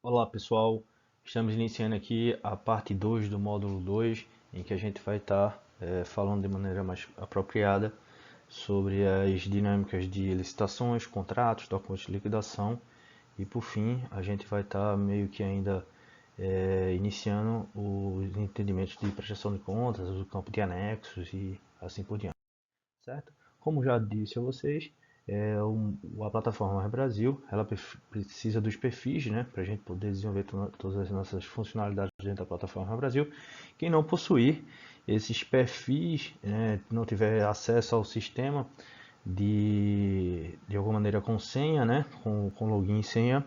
Olá pessoal, estamos iniciando aqui a parte 2 do módulo 2, em que a gente vai estar falando de maneira mais apropriada sobre as dinâmicas de licitações, contratos, documentos de liquidação e por fim a gente vai estar meio que ainda iniciando os entendimentos de prestação de contas, o campo de anexos e assim por diante, certo? Como já disse a vocês, a plataforma Mais Brasil, ela precisa dos perfis, né, para a gente poder desenvolver todas as nossas funcionalidades dentro da plataforma Mais Brasil. Quem não possuir esses perfis, não tiver acesso ao sistema de alguma maneira com senha, né, com login e senha,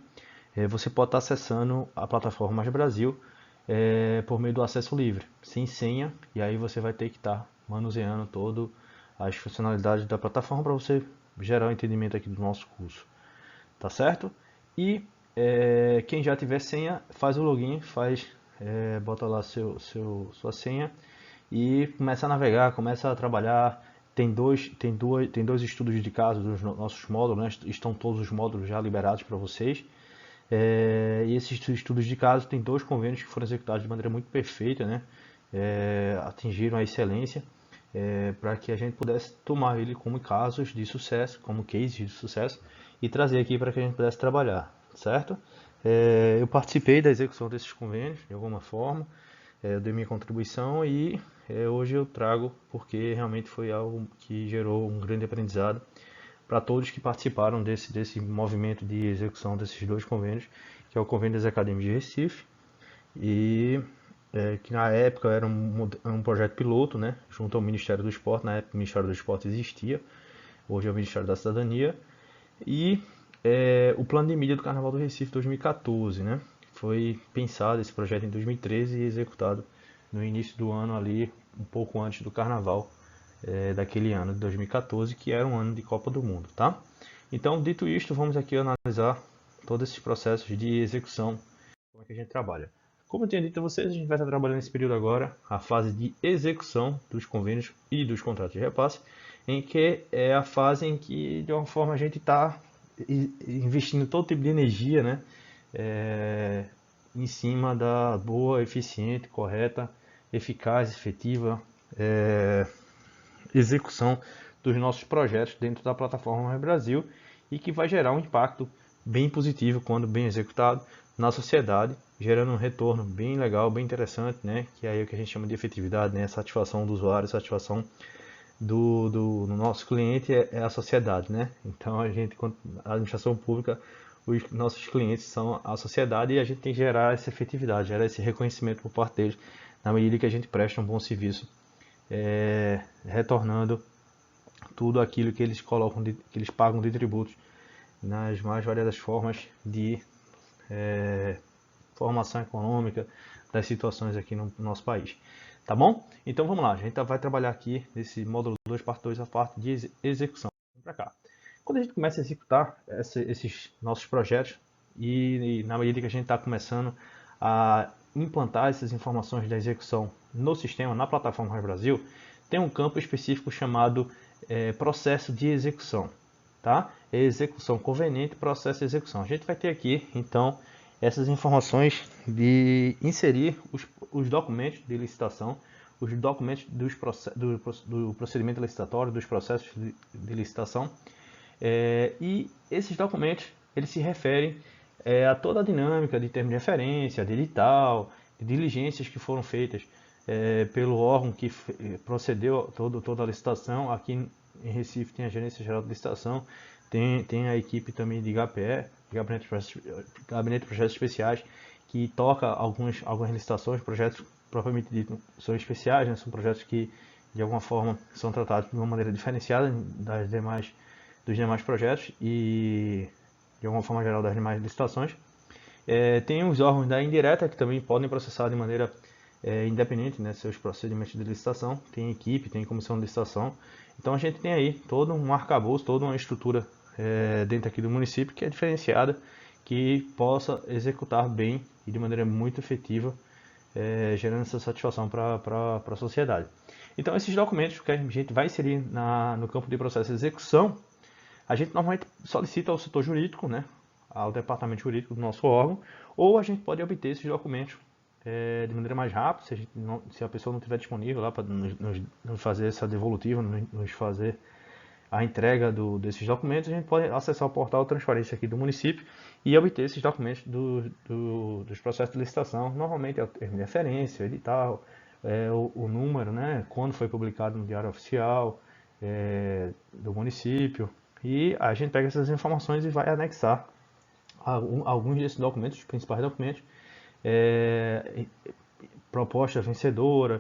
você pode estar acessando a plataforma Mais Brasil por meio do acesso livre, sem senha, e aí você vai ter que estar manuseando todo as funcionalidades da plataforma para você gerar o entendimento aqui do nosso curso, tá certo? E quem já tiver senha, faz o login, bota lá sua senha e começa a navegar, começa a trabalhar. Tem dois estudos de caso dos nossos módulos, né? Estão todos os módulos já liberados para vocês. E esses estudos de caso tem dois convênios que foram executados de maneira muito perfeita, né? Atingiram a excelência, para que a gente pudesse tomar ele como casos de sucesso, como cases de sucesso e trazer aqui para que a gente pudesse trabalhar, certo? Eu participei da execução desses convênios de alguma forma, eu dei minha contribuição e hoje eu trago porque realmente foi algo que gerou um grande aprendizado para todos que participaram desse movimento de execução desses dois convênios, que é o Convênio das Academias de Recife e que na época era um projeto piloto, né, junto ao Ministério do Esporte. Na época o Ministério do Esporte existia, hoje é o Ministério da Cidadania, e o Plano de Mídia do Carnaval do Recife 2014, né, foi pensado esse projeto em 2013 e executado no início do ano ali, um pouco antes do Carnaval daquele ano de 2014, que era um ano de Copa do Mundo, tá? Então, dito isto, vamos aqui analisar todos esses processos de execução, como é que a gente trabalha. Como eu tinha dito a vocês, a gente vai estar trabalhando nesse período agora a fase de execução dos convênios e dos contratos de repasse, em que é a fase em que, de uma forma, a gente está investindo todo tipo de energia, né, em cima da boa, eficiente, correta, eficaz, efetiva execução dos nossos projetos dentro da plataforma Mais Brasil e que vai gerar um impacto bem positivo quando bem executado na sociedade, gerando um retorno bem legal, bem interessante, né? Que é aí o que a gente chama de efetividade, né? Satisfação do usuário, satisfação do nosso cliente é a sociedade, né? Então a administração pública, os nossos clientes são a sociedade e a gente tem que gerar essa efetividade, gerar esse reconhecimento por parte deles na medida que a gente presta um bom serviço, retornando tudo aquilo que eles colocam, que eles pagam de tributos nas mais variadas formas de formação econômica das situações aqui no nosso país. Tá bom? Então vamos lá, a gente vai trabalhar aqui nesse módulo 2, parte 2, a parte de execução. Vamos para cá. Quando a gente começa a executar esses nossos projetos e na medida que a gente está começando a implantar essas informações da execução no sistema, na plataforma Mais Brasil, tem um campo específico chamado processo de execução, tá? Execução conveniente, processo de execução. A gente vai ter aqui, então, essas informações de inserir os documentos de licitação, os documentos do procedimento licitatório, dos processos de licitação, e esses documentos eles se referem a toda a dinâmica de termos de referência, de edital, de diligências que foram feitas pelo órgão que procedeu toda a licitação. Aqui em Recife tem a Gerência Geral de Licitação, tem a equipe também de HPE, Gabinete de Projetos Especiais, que toca algumas licitações, projetos propriamente dito são especiais, né? São projetos que de alguma forma são tratados de uma maneira diferenciada dos demais projetos e de alguma forma geral das demais licitações. Tem os órgãos da indireta que também podem processar de maneira independente, né, seus procedimentos de licitação. Tem equipe, tem comissão de licitação. Então a gente tem aí todo um arcabouço, toda uma estrutura dentro aqui do município que é diferenciada, que possa executar bem e de maneira muito efetiva, gerando essa satisfação para a sociedade. Então esses documentos que a gente vai inserir no campo de processo de execução, a gente normalmente solicita ao setor jurídico, né, ao departamento jurídico do nosso órgão, ou a gente pode obter esses documentos de maneira mais rápida, se a pessoa não estiver disponível lá para nos fazer essa devolutiva, nos fazer a entrega desses documentos, a gente pode acessar o portal de transparência aqui do município e obter esses documentos dos processos de licitação. Normalmente é o termo de referência, o edital, o número, né, quando foi publicado no Diário Oficial do município. E a gente pega essas informações e vai anexar alguns desses documentos, os principais documentos, proposta vencedora,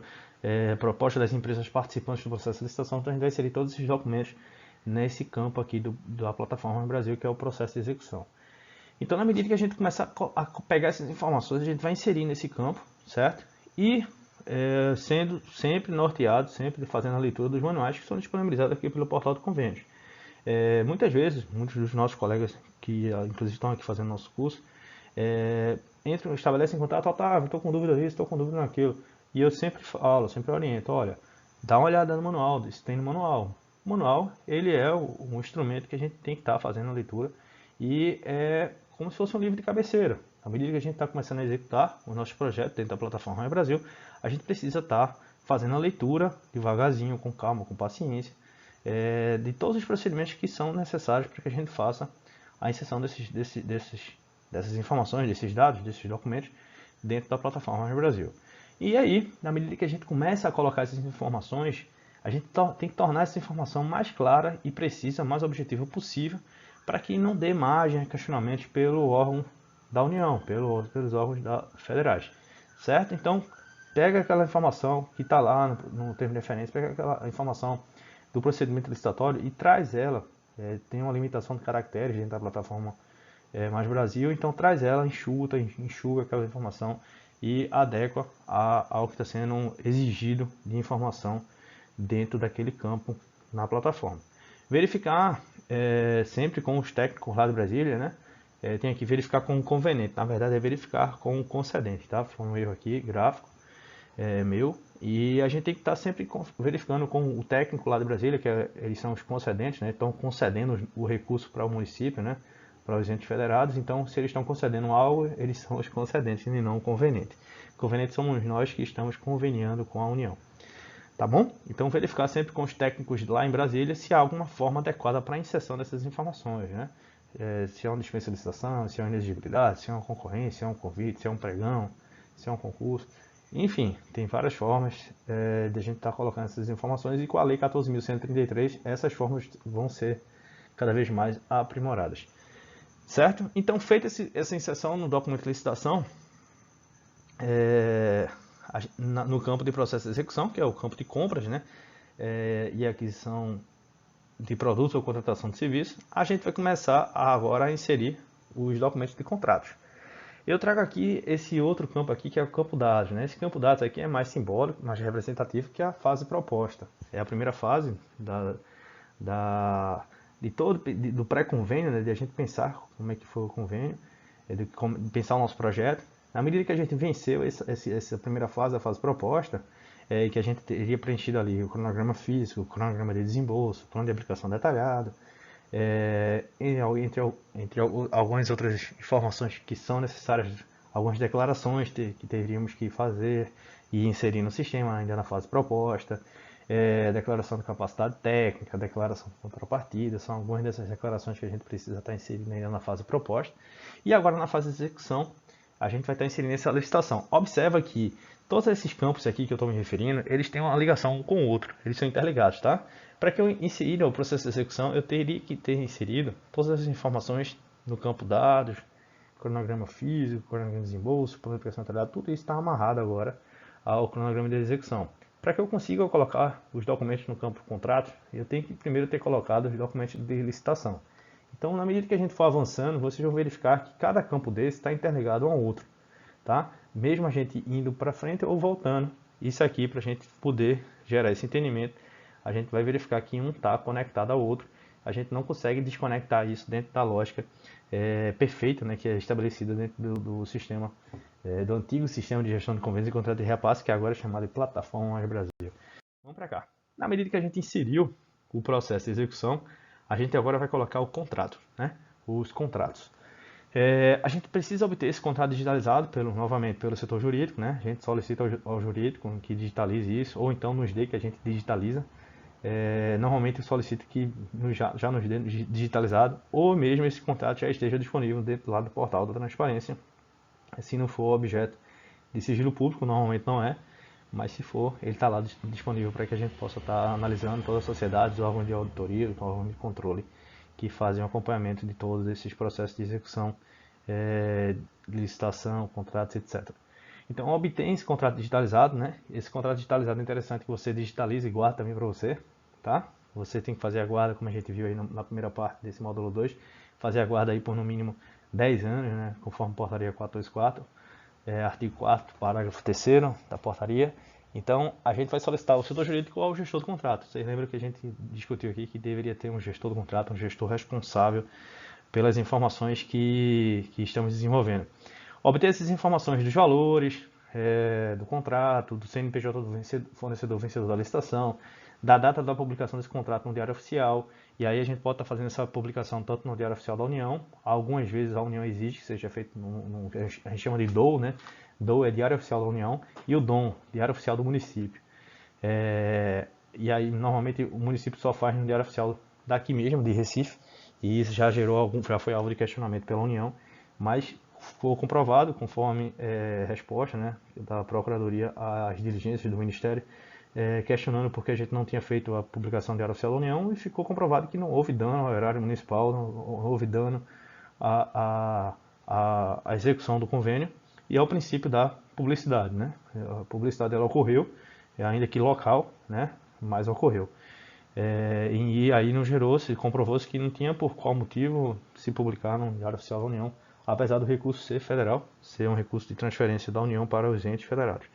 proposta das empresas participantes do processo de licitação. Então a gente vai inserir todos esses documentos nesse campo aqui da plataforma Brasil, que é o processo de execução. Então, na medida que a gente começar a pegar essas informações, a gente vai inserir nesse campo, certo? E sendo sempre norteado, sempre fazendo a leitura dos manuais que são disponibilizados aqui pelo portal do convênio. Muitas vezes, muitos dos nossos colegas que inclusive estão aqui fazendo nosso curso, estabelecem contato, Otávio, estou com dúvida disso, estou com dúvida naquilo. E eu sempre falo, sempre oriento, olha, dá uma olhada no manual, isso tem no manual. O manual, ele é um instrumento que a gente tem que estar fazendo a leitura e é como se fosse um livro de cabeceira. À medida que a gente está começando a executar os nossos projetos dentro da plataforma Brasil, a gente precisa estar fazendo a leitura devagarzinho, com calma, com paciência, de todos os procedimentos que são necessários para que a gente faça a inserção dessas informações, desses dados, desses documentos dentro da plataforma Brasil. E aí, na medida que a gente começa a colocar essas informações, a gente tem que tornar essa informação mais clara e precisa, mais objetiva possível, para que não dê margem a questionamentos pelo órgão da União, pelos órgãos federais, certo? Então, pega aquela informação que está lá no termo de referência, pega aquela informação do procedimento licitatório e traz ela, tem uma limitação de caracteres dentro da plataforma Mais Brasil, então traz ela, enxuga aquela informação e adequa ao que está sendo exigido de informação dentro daquele campo na plataforma. Verificar sempre com os técnicos lá de Brasília, né? Tem aqui verificar com o conveniente, na verdade é verificar com o concedente, tá? Foi um erro aqui, gráfico meu, e a gente tem que estar sempre verificando com o técnico lá de Brasília, que eles são os concedentes, né? Estão concedendo o recurso para o município, né? Para os entes federados, então se eles estão concedendo algo, eles são os concedentes e não o conveniente. Conveniente somos nós que estamos conveniando com a União. Tá bom? Então verificar sempre com os técnicos lá em Brasília se há alguma forma adequada para a inserção dessas informações, né? Se é uma dispensa de licitação, se é uma inexigibilidade, se é uma concorrência, se é um convite, se é um pregão, se é um concurso. Enfim, tem várias formas de a gente estar colocando essas informações e com a Lei 14.133 essas formas vão ser cada vez mais aprimoradas. Certo? Então, feita essa inserção no documento de licitação, no campo de processo de execução, que é o campo de compras, né, e aquisição de produtos ou contratação de serviços, a gente vai começar agora a inserir os documentos de contratos. Eu trago aqui esse outro campo aqui, que é o campo dados, né? Esse campo dados aqui é mais simbólico, mais representativo, que é a fase proposta. É a primeira fase do pré-convênio, né? De a gente pensar como é que foi o convênio, de pensar o nosso projeto. Na medida que a gente venceu essa primeira fase, a fase proposta, que a gente teria preenchido ali o cronograma físico, o cronograma de desembolso, o plano de aplicação detalhado, entre algumas outras informações que são necessárias, algumas declarações que teríamos que fazer e inserir no sistema ainda na fase proposta, declaração de capacidade técnica, declaração de contrapartida, são algumas dessas declarações que a gente precisa estar inserindo ainda na fase proposta. E agora na fase de execução, a gente vai estar inserindo essa licitação. Observa que todos esses campos aqui que eu estou me referindo, eles têm uma ligação um com o outro, eles são interligados, tá? Para que eu insira o processo de execução, eu teria que ter inserido todas as informações no campo dados, cronograma físico, cronograma de desembolso, plano de aplicação detalhada, tudo isso está amarrado agora ao cronograma de execução. Para que eu consiga colocar os documentos no campo contrato, eu tenho que primeiro ter colocado os documentos de licitação. Então, na medida que a gente for avançando, vocês vão verificar que cada campo desse está interligado a um outro, tá? Mesmo a gente indo para frente ou voltando, isso aqui para a gente poder gerar esse entendimento, a gente vai verificar que um está conectado ao outro. A gente não consegue desconectar isso dentro da lógica perfeita, né, que é estabelecida dentro do sistema, do antigo sistema de gestão de convênios e contratos de repasse, que agora é chamado de Plataforma Mais Brasil. Vamos para cá. Na medida que a gente inseriu o processo de execução, a gente agora vai colocar o contrato, né, os contratos. A gente precisa obter esse contrato digitalizado, novamente, pelo setor jurídico, né? A gente solicita ao jurídico que digitalize isso, ou então nos dê que a gente digitaliza. Normalmente eu solicito que já nos dê digitalizado, ou mesmo esse contrato já esteja disponível dentro lá do portal da transparência, se não for objeto de sigilo público, normalmente não é, mas se for, ele está lá disponível para que a gente possa estar analisando todas as sociedades, os órgãos de auditoria, os órgãos de controle que fazem o acompanhamento de todos esses processos de execução, licitação, contratos, etc. Então, obtém esse contrato digitalizado, né? Esse contrato digitalizado é interessante que você digitalize e guarde também para você, tá? Você tem que fazer a guarda, como a gente viu aí na primeira parte desse módulo 2, fazer a guarda aí por no mínimo 10 anos, né? Conforme portaria 424, artigo 4º, parágrafo 3º da portaria. Então, a gente vai solicitar o setor jurídico ao gestor do contrato. Vocês lembram que a gente discutiu aqui que deveria ter um gestor do contrato, um gestor responsável pelas informações que estamos desenvolvendo. Obter essas informações dos valores, do contrato, do CNPJ do fornecedor vencedor da licitação, da data da publicação desse contrato no Diário Oficial, e aí a gente pode estar fazendo essa publicação tanto no Diário Oficial da União, algumas vezes a União exige que seja feito a gente chama de DOU, né? DOU é Diário Oficial da União, e o DOM, Diário Oficial do Município. E aí normalmente o município só faz no Diário Oficial daqui mesmo, de Recife, e isso já foi alvo de questionamento pela União, mas foi comprovado, conforme resposta, né, da Procuradoria às diligências do Ministério, questionando porque a gente não tinha feito a publicação do Diário Oficial da União, e ficou comprovado que não houve dano ao erário municipal, não houve dano à execução do convênio e ao princípio da publicidade, né? A publicidade ela ocorreu, ainda que local, né, mas ocorreu. E aí não gerou-se, comprovou-se que não tinha por qual motivo se publicar no Diário Oficial da União, apesar do recurso ser federal, ser um recurso de transferência da União para os entes federados.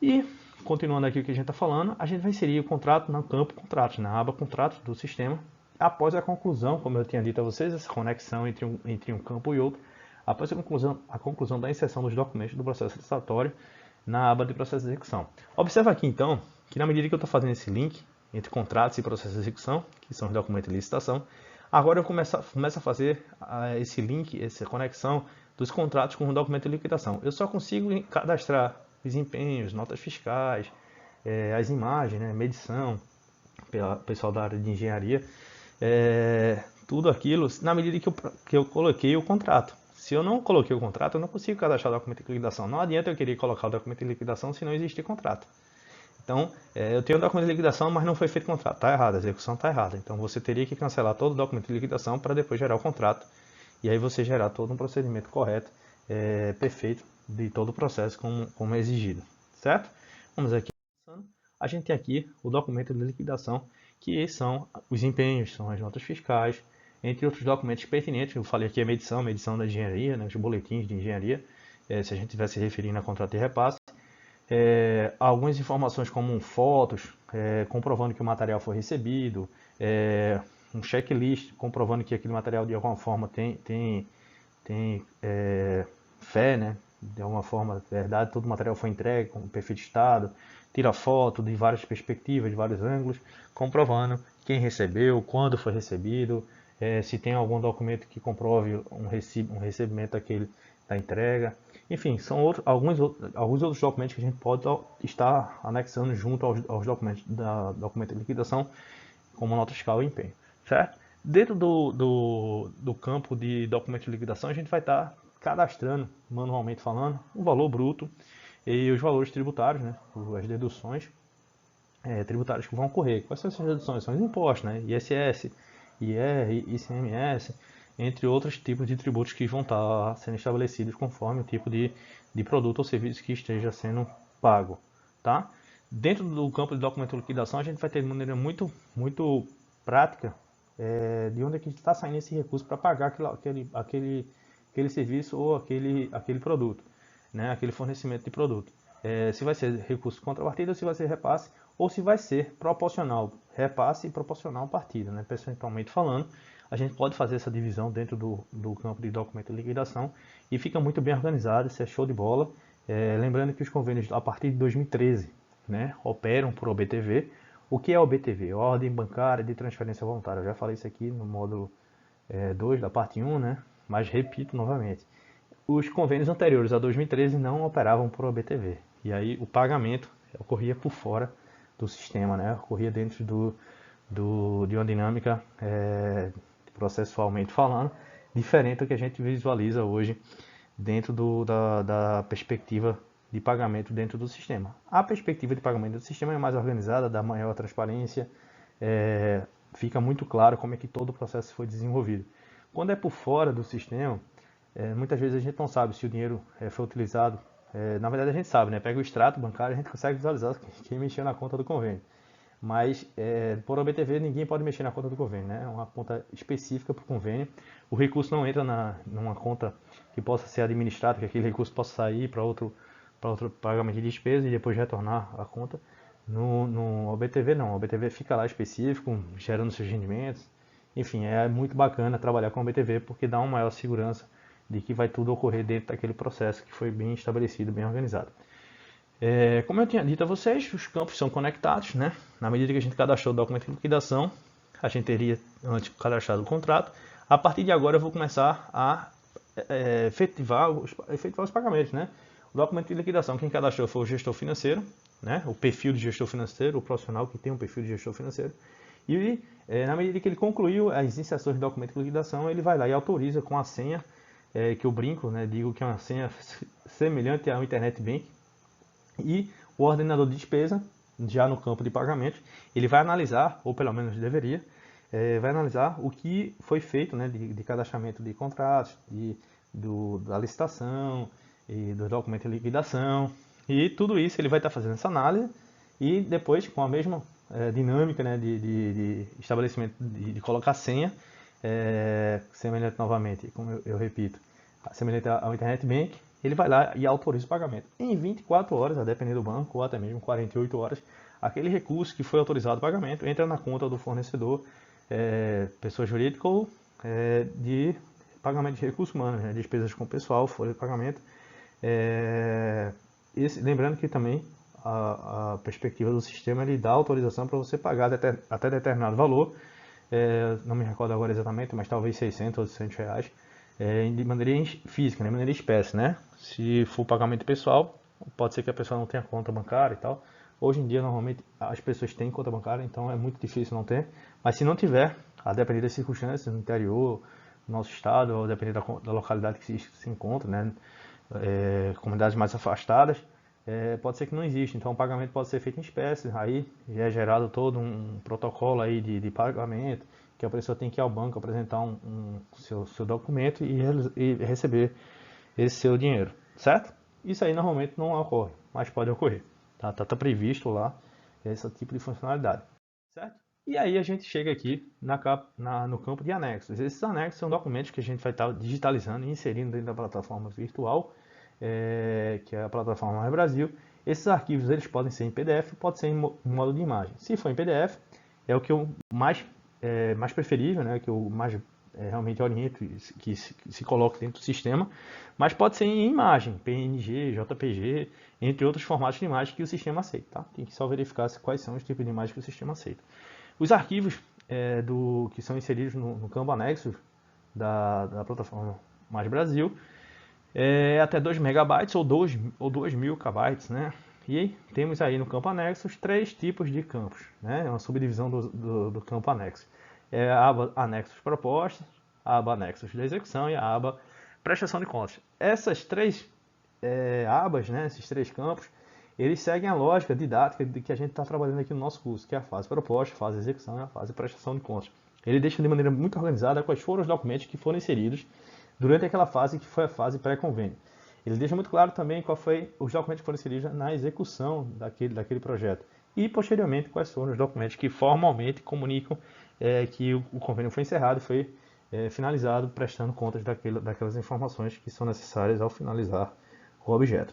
E, continuando aqui o que a gente está falando, a gente vai inserir o contrato no campo contratos, na aba contratos do sistema, após a conclusão, como eu tinha dito a vocês, essa conexão entre um campo e outro, após a conclusão da inserção dos documentos do processo licitatório na aba de processo de execução. Observa aqui então, que na medida que eu estou fazendo esse link entre contratos e processo de execução, que são os documentos de licitação, agora eu começo a fazer esse link, essa conexão dos contratos com o documento de liquidação. Eu só consigo cadastrar desempenhos, notas fiscais, as imagens, né, medição, pelo pessoal da área de engenharia, tudo aquilo na medida que eu coloquei o contrato. Se eu não coloquei o contrato, eu não consigo cadastrar o documento de liquidação. Não adianta eu querer colocar o documento de liquidação se não existir contrato. Então, eu tenho o documento de liquidação, mas não foi feito contrato. Está errado, a execução está errada. Então, você teria que cancelar todo o documento de liquidação para depois gerar o contrato. E aí você gerar todo um procedimento correto, perfeito, de todo o processo como é exigido. Certo? Vamos aqui. A gente tem aqui o documento de liquidação, que são os empenhos, são as notas fiscais, entre outros documentos pertinentes. Eu falei aqui a medição da engenharia, né, os boletins de engenharia, se a gente estiver se referindo a contrato de repasse. Algumas informações como fotos, comprovando que o material foi recebido, um checklist comprovando que aquele material de alguma forma tem fé, né? De alguma forma, verdade, todo o material foi entregue com perfeito estado, tira foto de várias perspectivas, de vários ângulos, comprovando quem recebeu, quando foi recebido, se tem algum documento que comprove um recebimento daquele da entrega. Enfim, são alguns outros documentos que a gente pode estar anexando junto aos documentos da documento de liquidação, como nota fiscal e empenho, certo? Dentro do campo de documento de liquidação, a gente vai estar cadastrando, manualmente falando, o valor bruto e os valores tributários, né? As deduções tributárias que vão ocorrer. Quais são essas deduções? São os impostos, né? ISS, IR, ICMS, entre outros tipos de tributos que vão estar sendo estabelecidos conforme o tipo de produto ou serviço que esteja sendo pago, tá? Dentro do campo de documento de liquidação, a gente vai ter de maneira muito prática de onde é que está saindo esse recurso para pagar aquele serviço ou aquele produto, né? Aquele fornecimento de produto. Se vai ser recurso contrapartida, se vai ser repasse, ou se vai ser proporcional, repasse e proporcional partida, né? Percentualmente falando, a gente pode fazer essa divisão dentro do campo de documento de liquidação e fica muito bem organizado, isso é show de bola. Lembrando que os convênios a partir de 2013, né, operam por OBTV. O que é OBTV? Ordem Bancária de Transferência Voluntária. Eu já falei isso aqui no módulo 2 da parte 1, né? Mas repito novamente, os convênios anteriores a 2013 não operavam por OBTV. E aí o pagamento ocorria por fora do sistema, né? Ocorria dentro de uma dinâmica, processualmente falando, diferente do que a gente visualiza hoje dentro da perspectiva de pagamento dentro do sistema. A perspectiva de pagamento do sistema é mais organizada, dá maior transparência, fica muito claro como é que todo o processo foi desenvolvido. Quando é por fora do sistema, muitas vezes a gente não sabe se o dinheiro foi utilizado. Na verdade a gente sabe, né? Pega o extrato bancário, a gente consegue visualizar quem mexeu na conta do convênio. Mas por OBTV ninguém pode mexer na conta do convênio, né? É uma conta específica para o convênio. O recurso não entra numa conta que possa ser administrada, que aquele recurso possa sair para outro pagamento de despesa e depois retornar a conta. No OBTV não, o OBTV fica lá específico, gerando seus rendimentos. Enfim, é muito bacana trabalhar com o OBTV porque dá uma maior segurança de que vai tudo ocorrer dentro daquele processo que foi bem estabelecido, bem organizado. Como eu tinha dito a vocês, os campos são conectados, né? Na medida que a gente cadastrou o documento de liquidação, a gente teria antes cadastrado o contrato. A partir de agora eu vou começar a efetivar os pagamentos, né? O documento de liquidação, quem cadastrou foi o gestor financeiro, né? O perfil de gestor financeiro, o profissional que tem um perfil de gestor financeiro. E na medida que ele concluiu as inserções do documento de liquidação, ele vai lá e autoriza com a senha, que eu brinco, né? Digo que é uma senha semelhante ao Internet Bank. E o ordenador de despesa, já no campo de pagamento, ele vai analisar, ou pelo menos deveria, vai analisar o que foi feito, né, de cadastramento de contratos, da licitação, e do documento de liquidação, e tudo isso ele vai estar fazendo essa análise, e depois com a mesma dinâmica, né, de estabelecimento, de colocar senha, semelhante novamente, como eu repito, semelhante ao Internet Bank, ele vai lá e autoriza o pagamento. Em 24 horas, a depender do banco, ou até mesmo 48 horas, aquele recurso que foi autorizado o pagamento entra na conta do fornecedor, pessoa jurídica ou de pagamento de recursos humanos, né, despesas com pessoal, folha de pagamento. Lembrando que também a perspectiva do sistema ele dá autorização para você pagar até determinado valor, não me recordo agora exatamente, mas talvez 600 ou 800 reais, de maneira física, de maneira espécie, né? Se for pagamento pessoal, pode ser que a pessoa não tenha conta bancária e tal. Hoje em dia, normalmente, as pessoas têm conta bancária, então é muito difícil não ter. Mas se não tiver, a depender das circunstâncias, no interior, no nosso estado, ou depender da localidade que se encontra, né? Comunidades mais afastadas, pode ser que não exista. Então o pagamento pode ser feito em espécie, aí já é gerado todo um protocolo aí de pagamento, que a pessoa tem que ir ao banco apresentar seu documento e receber esse seu dinheiro, certo? Isso aí normalmente não ocorre, mas pode ocorrer. Tá previsto lá esse tipo de funcionalidade, certo? E aí a gente chega aqui no campo de anexos. Esses anexos são documentos que a gente vai estar digitalizando e inserindo dentro da plataforma virtual, que é a plataforma Mais Brasil. Esses arquivos eles podem ser em PDF, pode ser em modo de imagem. Se for em PDF, é o que eu mais preferível, né, que eu mais realmente oriento que se coloque dentro do sistema, mas pode ser em imagem, PNG, JPG, entre outros formatos de imagem que o sistema aceita. Tá? Tem que só verificar quais são os tipos de imagem que o sistema aceita. Os arquivos que são inseridos no campo anexo da plataforma Mais Brasil até 2 megabytes ou 2.000 KB, né? E temos aí no campo anexo os 3 tipos de campos, né? É uma subdivisão do campo anexo. A aba anexos propostos, a aba anexos de execução e a aba prestação de contas. Essas 3 abas, né? Esses 3 campos, eles seguem a lógica didática de que a gente está trabalhando aqui no nosso curso, que é a fase proposta, a fase execução e a fase prestação de contas. Ele deixa de maneira muito organizada quais foram os documentos que foram inseridos durante aquela fase que foi a fase pré-convênio. Ele deixa muito claro também qual foi os documentos que foram inseridos na execução daquele projeto. E, posteriormente, quais foram os documentos que formalmente comunicam que o convênio foi encerrado e foi finalizado, prestando contas daquelas informações que são necessárias ao finalizar o objeto.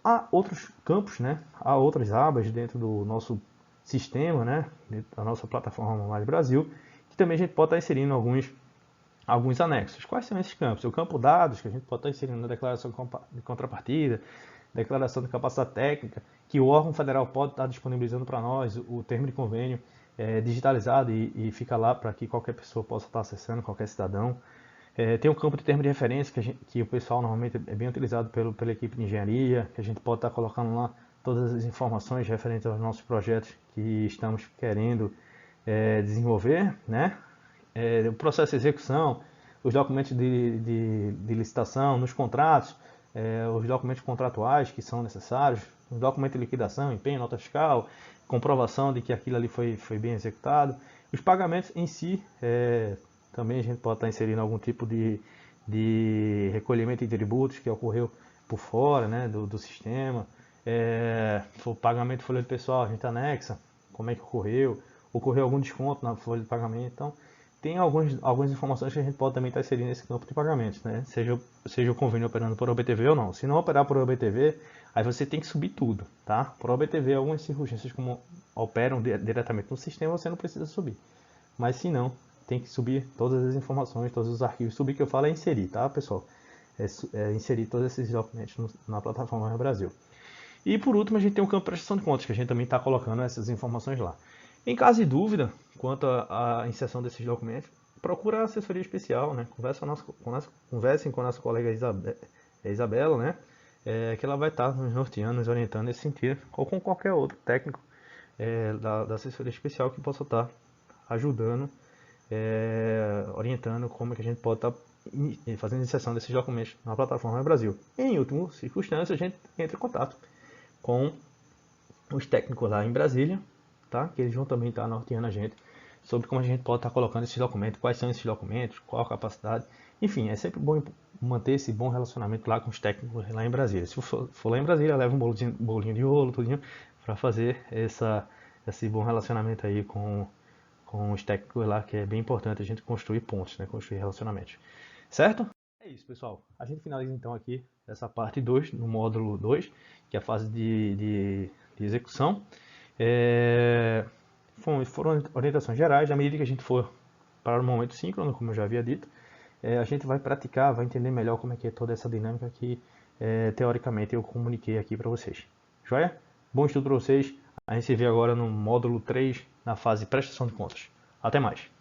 Há outros campos, né? Há outras abas dentro do nosso sistema, né? Dentro da nossa plataforma Mais Brasil, que também a gente pode estar inserindo alguns anexos. Quais são esses campos? O campo dados, que a gente pode estar inserindo na declaração de contrapartida, declaração de capacidade técnica, que o órgão federal pode estar disponibilizando para nós o termo de convênio digitalizado e fica lá para que qualquer pessoa possa estar acessando, qualquer cidadão. Tem um campo de termo de referência que o pessoal normalmente é bem utilizado pela equipe de engenharia, que a gente pode estar colocando lá todas as informações referentes aos nossos projetos que estamos querendo desenvolver, né? O processo de execução, os documentos de licitação, nos contratos, os documentos contratuais que são necessários, os documentos de liquidação, empenho, nota fiscal, comprovação de que aquilo ali foi bem executado, os pagamentos em si, também a gente pode estar inserindo algum tipo de recolhimento de tributos que ocorreu por fora, né, do sistema. O pagamento de folha de pessoal, a gente anexa como é que ocorreu algum desconto na folha de pagamento. Então, tem algumas informações que a gente pode também estar inserindo nesse campo de pagamentos, né? Seja o convênio operando por OBTV ou não. Se não operar por OBTV, aí você tem que subir tudo, tá? Por OBTV, algumas circunstâncias como operam diretamente no sistema, você não precisa subir. Mas se não, tem que subir todas as informações, todos os arquivos. Subir que eu falo é inserir, tá, pessoal? Inserir todos esses documentos na plataforma Brasil. E por último, a gente tem o campo de prestação de contas, que a gente também está colocando essas informações lá. Em caso de dúvida quanto à inserção desses documentos, procura a assessoria especial, né? Conversem com a nossa colega Isabela, né? Que ela vai estar nos norteando, nos orientando nesse sentido, ou com qualquer outro técnico da assessoria especial que possa estar ajudando, orientando como é que a gente pode estar fazendo inserção desses documentos na plataforma Brasil. Em última circunstância, a gente entra em contato com os técnicos lá em Brasília, tá? Que eles vão também estar norteando a gente sobre como a gente pode estar colocando esses documentos, quais são esses documentos, qual a capacidade. Enfim, é sempre bom manter esse bom relacionamento lá com os técnicos lá em Brasília. Se for lá em Brasília, leva um bolinho de rolo, tudinho, para fazer esse bom relacionamento aí com os técnicos lá, que é bem importante a gente construir pontos, né? Construir relacionamentos. Certo? É isso, pessoal. A gente finaliza então aqui essa parte 2, no módulo 2, que é a fase de execução. Foram orientações gerais. À medida que a gente for para o momento síncrono, como eu já havia dito, a gente vai praticar, vai entender melhor como é que é toda essa dinâmica que, teoricamente, eu comuniquei aqui para vocês. Joia? Bom estudo para vocês. A gente se vê agora no módulo 3, na fase prestação de contas. Até mais!